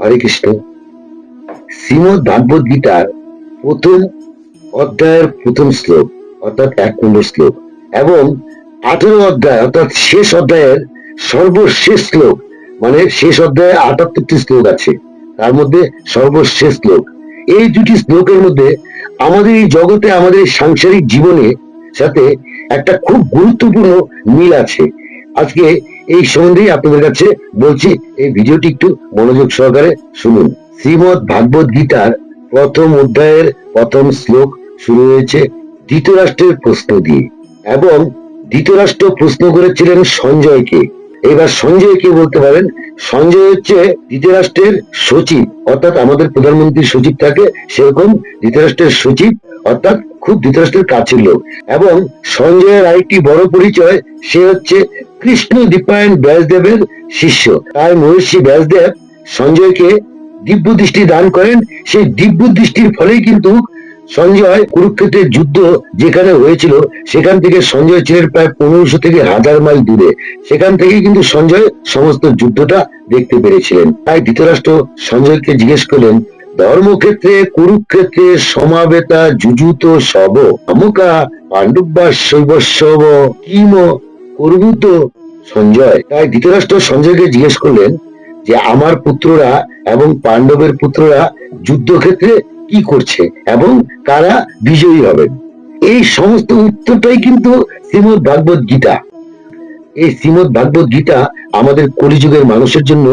হরে কৃষ্ণ। শ্রীমদ ভাগবত গীতার প্রথম অধ্যায়ের প্রথম শ্লোক অর্থাৎ 1 নম্বর শ্লোক এবং 18 অধ্যায় অর্থাৎ শেষ অধ্যায়ের সর্বশেষ শ্লোক, মানে শেষ অধ্যায়ে 78টি শ্লোক আছে, তার মধ্যে সর্বশেষ শ্লোক। এই দুটি শ্লোকের মধ্যে আমাদের এই জগতে, আমাদের এই সাংসারিক জীবনে সাথে একটা খুব গুরুত্বপূর্ণ মিল আছে। আজকে এই সম্বন্ধেই আপনাদের কাছে বলছি, এই ভিডিওটি একটু মনোযোগ সহকারে শুনুন। শ্রীমদ ভাগবত গীতার প্রথম অধ্যায়ের প্রথম শ্লোক শুরু হয়েছে ধৃতরাষ্ট্রের প্রশ্ন দিয়ে, এবং ধৃতরাষ্ট্র প্রশ্ন করেছিলেন সঞ্জয়কে। এবার সঞ্জয় কে বলতে পারেন? সঞ্জয় হচ্ছে ধৃতরাষ্ট্রের সচিব, অর্থাৎ আমাদের প্রধানমন্ত্রীর সচিব থাকে সেরকম ধৃতরাষ্ট্রের সচিব, অর্থাৎ খুব ধৃতরাষ্ট্রের কাছের লোক। এবং সঞ্জয়ের আরেকটি বড় পরিচয়, সে হচ্ছে কৃষ্ণ দ্বীপায়ন ব্যাসদেবের শিষ্য। তাই মহর্ষি ব্যাসদেব সঞ্জয়কে দিব্য দৃষ্টি দান করেন। সেই দিব্য দৃষ্টির ফলেই কিন্তু সঞ্জয় কুরুক্ষেত্রের যুদ্ধ যেখানে হয়েছিল সেখান থেকে সঞ্জয় ছিলেন প্রায় 1500 থেকে 1000 মাইল দূরে। সেখান থেকে কিন্তু সঞ্জয় সমস্ত যুদ্ধটা দেখতে পেরেছিলেন। তাই ধৃতরাষ্ট্র সঞ্জয়কে জিজ্ঞেস করলেন, ধর্মক্ষেত্রে কুরুক্ষেত্রে সমাবেতা যুযুত সব অমুকা পাণ্ডবা শৈবস্বব কিম করবুত সঞ্জয়। তাই ধৃতরাষ্ট্র সঞ্জয়কে জিজ্ঞেস করলেন যে আমার পুত্ররা এবং পাণ্ডবের পুত্ররা যুদ্ধক্ষেত্রে কি করছে এবং কারা বিজয়ী হবেন। এই সমস্ত উত্তরটাই কিন্তু শ্রীমদ ভাগবত গীতা। এই শ্রীমদ ভাগবত গীতা আমাদের কলিযুগের মানুষের জন্য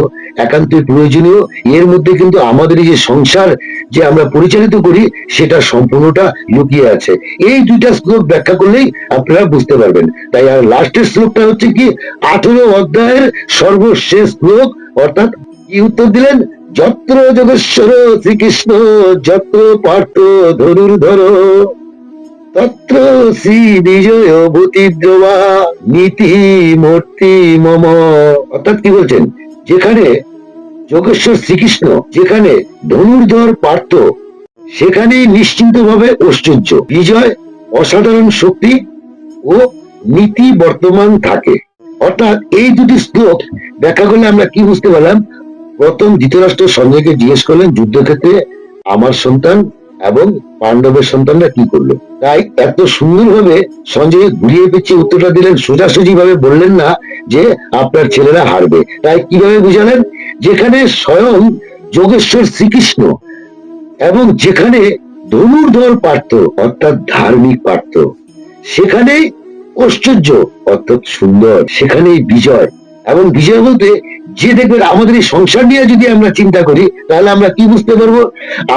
একান্তই প্রয়োজনীয়। এর মধ্যে কিন্তু আমাদের এই যে সংসার যে আমরা পরিচালিত করি সেটা সম্পূর্ণটা লুকিয়ে আছে। এই দুইটা শ্লোক ব্যাখ্যা করলেই আপনারা বুঝতে পারবেন। তাই আর লাস্টের শ্লোকটা হচ্ছে কি 18 অধ্যায়ের সর্বশেষ শ্লোক, অর্থাৎ কি উত্তর দিলেন? যত্র যোগেশ্বর শ্রীকৃষ্ণ যত্র পার্থ ধনুর্ধর তত্র শ্রী বিজয় ভূতিদ্রবা নীতি মূর্তি মম। অর্থাৎ কি বলছেন? যেখানে যোগেশ্বর শ্রীকৃষ্ণ, যেখানে ধনুর্ধর পার্থ, সেখানেই নিশ্চিন্ত ভাবে ঐশ্বর্য, বিজয়, অসাধারণ শক্তি ও নীতি বর্তমান থাকে। অর্থাৎ এই দুটি শ্লোক ব্যাখ্যা করলে আমরা কি বুঝতে পারলাম? প্রথম ধৃতরাষ্ট্র সঞ্জয়কে জিজ্ঞেস করলেন যুদ্ধক্ষেত্রে আমার সন্তান এবং পাণ্ডবের সন্তানরা কি করলো। তাই এত সুন্দরভাবে সঞ্জয় ঘুরিয়ে পেঁচিয়ে উত্তরটা দিলেন, সোজাসুজি ভাবে বললেন না যে আপনার ছেলেরা হারবে। তাই কিভাবে বুঝালেন? যেখানে স্বয়ং যোগেশ্বর শ্রীকৃষ্ণ এবং যেখানে ধনুর্ধর পার্থ অর্থাৎ ধার্মিক পার্থ, সেখানেই ঐশ্বর্য অর্থাৎ সুন্দর, সেখানেই বিজয়। এবং বিজয় বলতে যে দেখবেন আমাদের এই সংসার নিয়ে যদি আমরা চিন্তা করি তাহলে আমরা কি বুঝতে পারবো?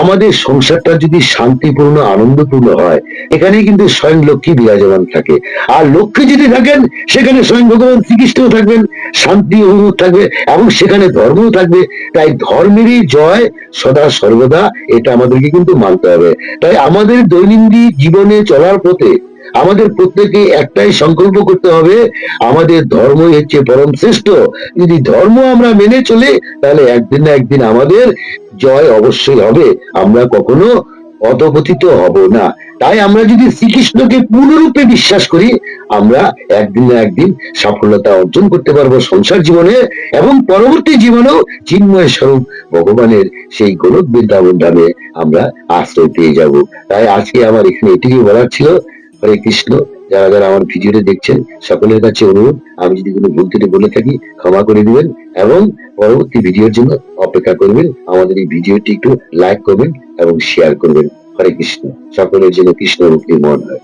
আমাদের সংসারটা যদি শান্তিপূর্ণ আনন্দপূর্ণ হয়, এখানে কিন্তু স্বয়ং লক্ষ্মী বিরাজমান থাকে। আর লক্ষ্মী যদি থাকেন সেখানে স্বয়ং ভগবান শ্রীকৃষ্ণ থাকবেন, শান্তি অনুভূত থাকবে এবং সেখানে ধর্মও থাকবে। তাই ধর্মেরই জয় সদা সর্বদা, এটা আমাদেরকে কিন্তু মানতে হবে। তাই আমাদের দৈনন্দিন জীবনে চলার পথে আমাদের প্রত্যেকে একটাই সংকল্প করতে হবে, আমাদের ধর্মই হচ্ছে পরম শ্রেষ্ঠ। যদি ধর্ম আমরা মেনে চলে তাহলে একদিন না একদিন আমাদের জয় অবশ্যই হবে, আমরা কখনো অধপতিত হব না। তাই আমরা যদি শ্রীকৃষ্ণকে পূর্ণরূপে বিশ্বাস করি, আমরা একদিন না একদিন সফলতা অর্জন করতে পারবো সংসার জীবনে, এবং পরবর্তী জীবনেও চিন্ময় স্বরূপ ভগবানের সেই গোলক বৃন্দাবন ধামে আমরা আশ্রয় পেয়ে যাব। তাই আজকে আমার এখানে এটুকুই বলার ছিল। হরে কৃষ্ণ। যারা যারা আমার ভিডিওটি দেখছেন সকলের কাছে অনুরোধ, আমি যদি কোনো ভুল ত্রুটি বলে থাকি ক্ষমা করে দিবেন এবং পরবর্তী ভিডিওর জন্য অপেক্ষা করবেন। আমাদের এই ভিডিওটি একটু লাইক করবেন এবং শেয়ার করবেন। হরে কৃষ্ণ। সকলের জন্য কৃষ্ণ মুক্তি মন হয়।